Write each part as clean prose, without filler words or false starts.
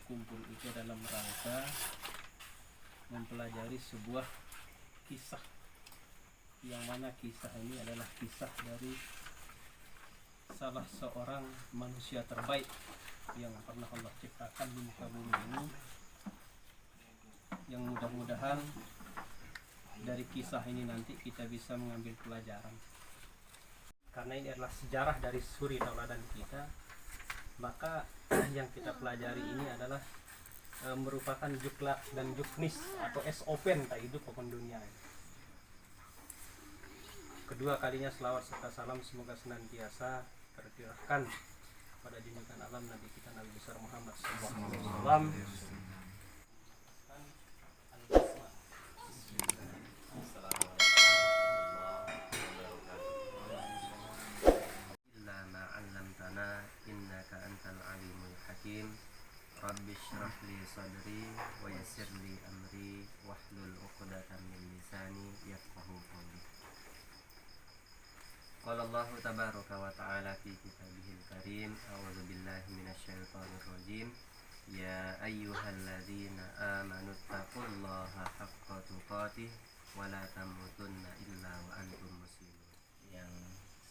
berkumpul itu dalam rangka mempelajari sebuah kisah, yang mana kisah ini adalah kisah dari salah seorang manusia terbaik yang pernah Allah ciptakan di muka bumi ini, yang mudah-mudahan dari kisah ini nanti kita bisa mengambil pelajaran. Karena ini adalah sejarah dari suri tauladan kita, maka yang kita pelajari ini adalah merupakan jukla dan juknis atau SOP tak hidup pokon dunia. Kedua kalinya selawat serta salam semoga senantiasa tercurahkan pada junjungan alam Nabi kita Nabi besar Muhammad SAW. Innaka antal alimul hakim. Rabbi shrah li sadri wa yassir li amri wahlul 'uqdatam min lisani yafqahu qawli. Qala Allah tabaraka wa ta'ala fi kitabihil karim. A'udzu billahi minasyaitonir rajim. Ya ayyuhalladzina amanu taqullaha haqqa tuqatih wa la tamutunna illa wa antum muslimun. Yang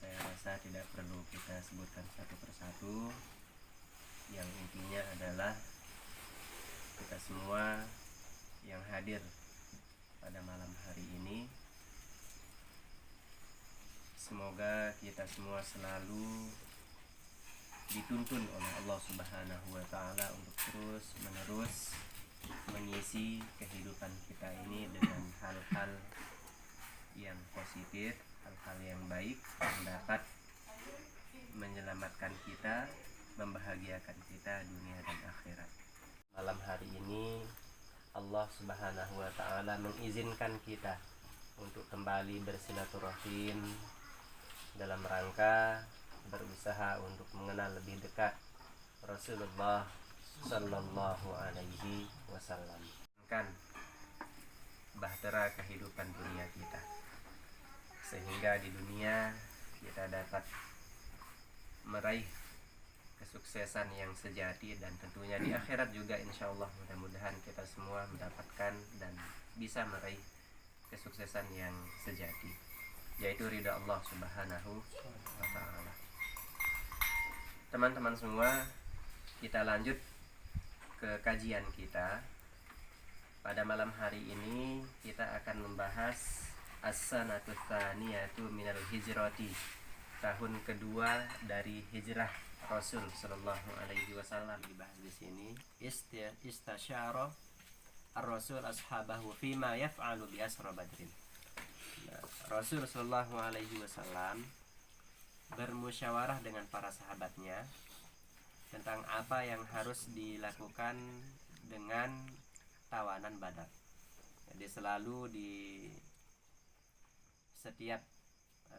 saya rasa tidak perlu kita sebutkan satu persatu. Yang intinya adalah kita semua yang hadir pada malam hari ini, semoga kita semua selalu dituntun oleh Allah Subhanahu wa Ta'ala untuk terus menerus mengisi kehidupan kita ini dengan hal-hal yang positif, hal-hal yang baik yang dapat menyelamatkan kita, membahagiakan kita dunia dan akhirat. Malam hari ini Allah Subhanahu wa Ta'ala mengizinkan kita untuk kembali bersilaturahim dalam rangka berusaha untuk mengenal lebih dekat Rasulullah Sallallahu Alaihi Wasallam, kan bahtera kehidupan dunia kita, sehingga di dunia kita dapat meraih kesuksesan yang sejati, dan tentunya di akhirat juga insyaallah mudah-mudahan kita semua mendapatkan dan bisa meraih kesuksesan yang sejati, yaitu ridha Allah Subhanahu wa Ta'ala. Teman-teman semua, kita lanjut ke kajian kita. Pada malam hari ini kita akan membahas as-sanatu tsaniyatu minal hijrati, tahun kedua dari hijrah Rasul Sallallahu Alaihi Wasallam. Dibahas di sini istasyara ar-Rasul ashabahu fima yaf'alu bi asra Badrin. Rasul Sallallahu Alaihi Wasallam bermusyawarah dengan para sahabatnya tentang apa yang harus dilakukan dengan tawanan Badar. Jadi selalu di setiap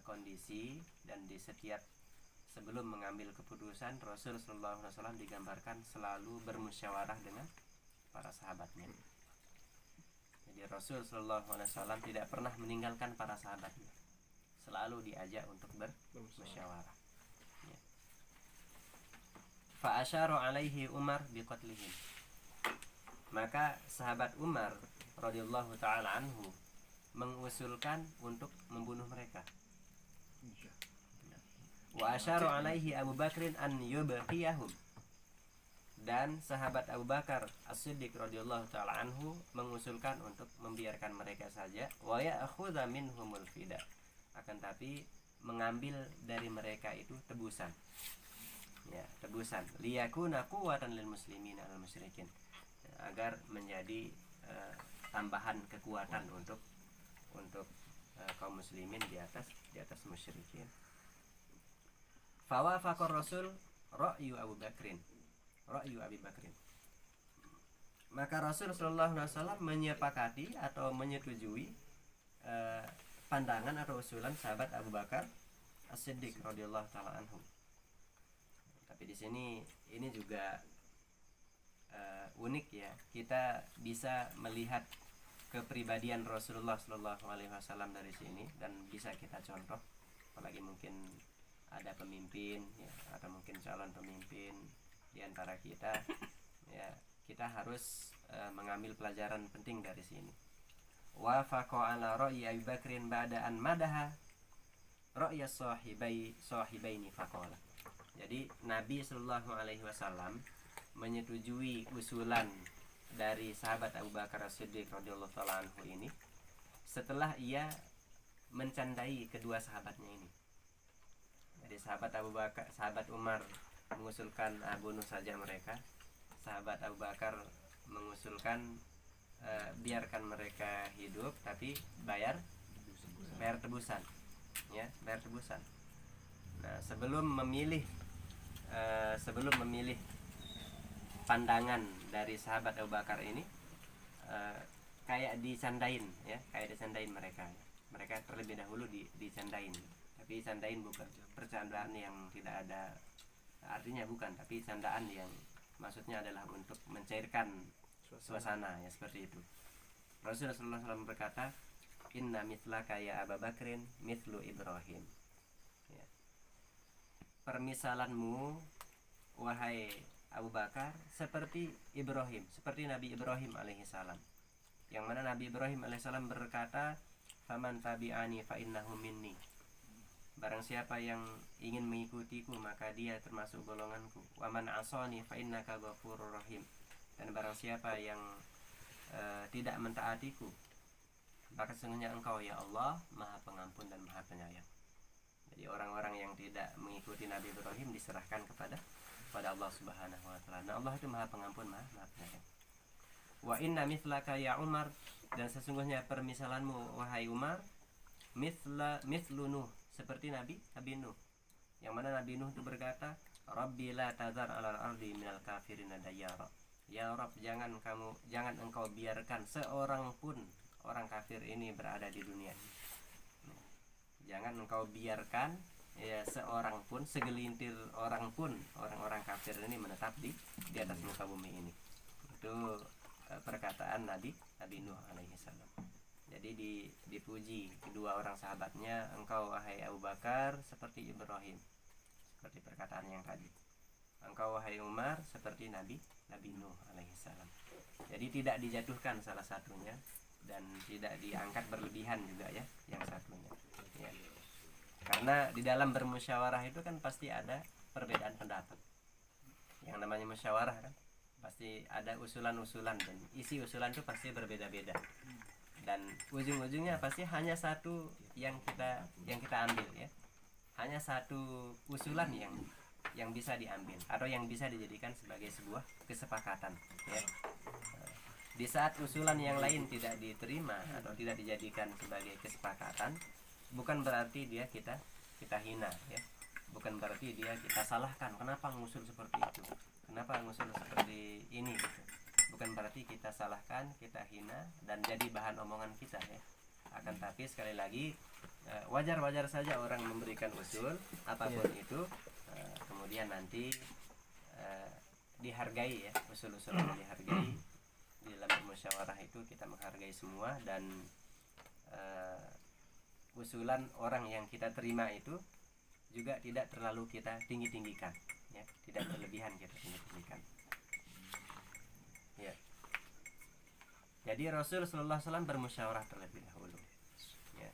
kondisi dan di setiap sebelum mengambil keputusan, Rasul Sallallahu Alaihi Wasallam digambarkan selalu bermusyawarah dengan para sahabatnya. Jadi Rasul Sallallahu Alaihi Wasallam tidak pernah meninggalkan para sahabatnya, selalu diajak untuk bermusyawarah. Ya. Fa asyara alaihi Umar biqatlihim. Maka sahabat Umar radhiyallahu taala anhu mengusulkan untuk membunuh mereka. Wa asyara alaihi Abu Bakrin an yubqiyahum. Dan sahabat Abu Bakar As-Siddiq radhiyallahu taala anhu mengusulkan untuk membiarkan mereka saja, wa ya'khudha minhumul fida. Akan tapi mengambil dari mereka itu tebusan. Ya, tebusan. Liyakuna quwwatan lil muslimin al musyrikin. Agar menjadi tambahan kekuatan untuk kaum muslimin di atas musyrikin. Fawafaqar Rasul ra'yu Abu Bakrin. Maka Rasul sallallahu alaihi wasallam menyepakati atau menyetujui pandangan atau usulan sahabat Abu Bakar As-Siddiq radhiyallahu taala anhu. Tapi di sini ini juga unik ya. Kita bisa melihat kepribadian Rasulullah sallallahu alaihi wasallam dari sini dan bisa kita contoh, apalagi mungkin ada pemimpin ya, atau mungkin calon pemimpin di antara kita ya, kita harus mengambil pelajaran penting dari sini. Wa faqa ala ra'yi Abi Bakrin ba'da an madaha ra'ya sahibaini faqala. Jadi Nabi Shallallahu alaihi wasallam menyetujui usulan dari sahabat Abu Bakar As-Siddiq radhiyallahu taala anhu ini setelah ia mencandai kedua sahabatnya ini. Jadi sahabat Abu Bakar, sahabat Umar mengusulkan bunuh saja mereka. Sahabat Abu Bakar mengusulkan biarkan mereka hidup tapi bayar tebusan, ya, bayar tebusan. Nah, sebelum memilih pandangan dari sahabat Abu Bakar ini, kayak dicandain, ya, kayak dicandain mereka. Mereka terlebih dahulu dicandain, tapi candain bukan percandaan yang tidak ada artinya, bukan, tapi candaan yang maksudnya adalah untuk mencairkan suasana, ya, seperti itu. Rasulullah SAW berkata, inna mithlaka ya Abu Bakrin mithlu Ibrahim, ya. Permisalanmu wahai Abu Bakar seperti Ibrahim, seperti Nabi Ibrahim alaihissalam, yang mana Nabi Ibrahim alaihissalam berkata, faman tabi'ani fa innahu minni, barang siapa yang ingin mengikutiku maka dia termasuk golonganku. Wa man asani fa innaka ghafurur rahim, dan barang siapa yang tidak mentaatiku maka sesungguhnya engkau ya Allah Maha Pengampun dan Maha Penyayang. Jadi orang-orang yang tidak mengikuti Nabi Ibrahim diserahkan kepada Allah Subhanahu wa taala. Nah, Allah itu Maha Pengampun, Maha Penyayang. Wa inna mithlaka ya Umar, dan sesungguhnya permisalanmu wahai Umar mithlu Nuh, seperti Nabi Nuh, yang mana Nabi Nuh itu berkata, Rabbi la tazar alal ardi minal kafirina dayyara, ya Rabb, jangan engkau biarkan seorang pun orang kafir ini berada di dunia. Jangan engkau biarkan, ya, seorang pun, segelintir orang pun, orang-orang kafir ini menetap di atas muka bumi ini. Itu perkataan Nabi Nuh alaihissalam. Jadi dipuji kedua orang sahabatnya, engkau wahai Abu Bakar seperti Ibrahim, seperti perkataan yang tadi. Engkau wahai Umar seperti Nabi Nuh alaihissalam. Jadi tidak dijatuhkan salah satunya dan tidak diangkat berlebihan juga, ya, yang satunya, ya. Karena di dalam bermusyawarah itu kan pasti ada perbedaan pendapat. Yang namanya musyawarah kan pasti ada usulan-usulan, dan isi usulan itu pasti berbeda-beda. Dan ujung-ujungnya pasti hanya satu yang kita ambil, ya. Hanya satu usulan yang bisa diambil atau yang bisa dijadikan sebagai sebuah kesepakatan, ya. Di saat usulan yang lain tidak diterima atau tidak dijadikan sebagai kesepakatan, bukan berarti kita hina, ya. Bukan berarti kita salahkan, kenapa ngusul seperti itu, kenapa ngusul seperti ini, gitu. Bukan berarti kita salahkan, kita hina dan jadi bahan omongan kita, ya. Akan tapi sekali lagi, wajar-wajar saja orang memberikan usul apapun itu, kemudian nanti dihargai, ya, usul-usul yang dihargai. Di dalam musyawarah itu kita menghargai semua, dan usulan orang yang kita terima itu juga tidak terlalu kita tinggi-tinggikan, ya, tidak berlebihan kita tinggi-tinggikan, ya. Jadi Rasul sallallahu alaihi wasallam bermusyawarah terlebih dahulu, ya.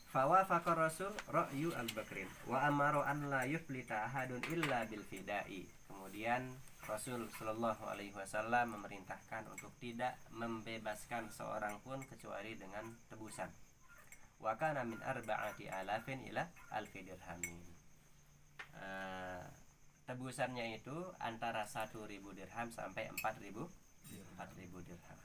Fawafaqa Rasul ra'yu Al-Bakrin wa amara an la yuflita ahadun illa bil fida'i. Kemudian Rasul Shallallahu alaihi wasallam memerintahkan untuk tidak membebaskan seorang pun kecuali dengan tebusan. Wa kana min arba'ati alafin ila alfi dirhamin. Tebusannya itu antara 1.000 dirham sampai 4.000 dirham.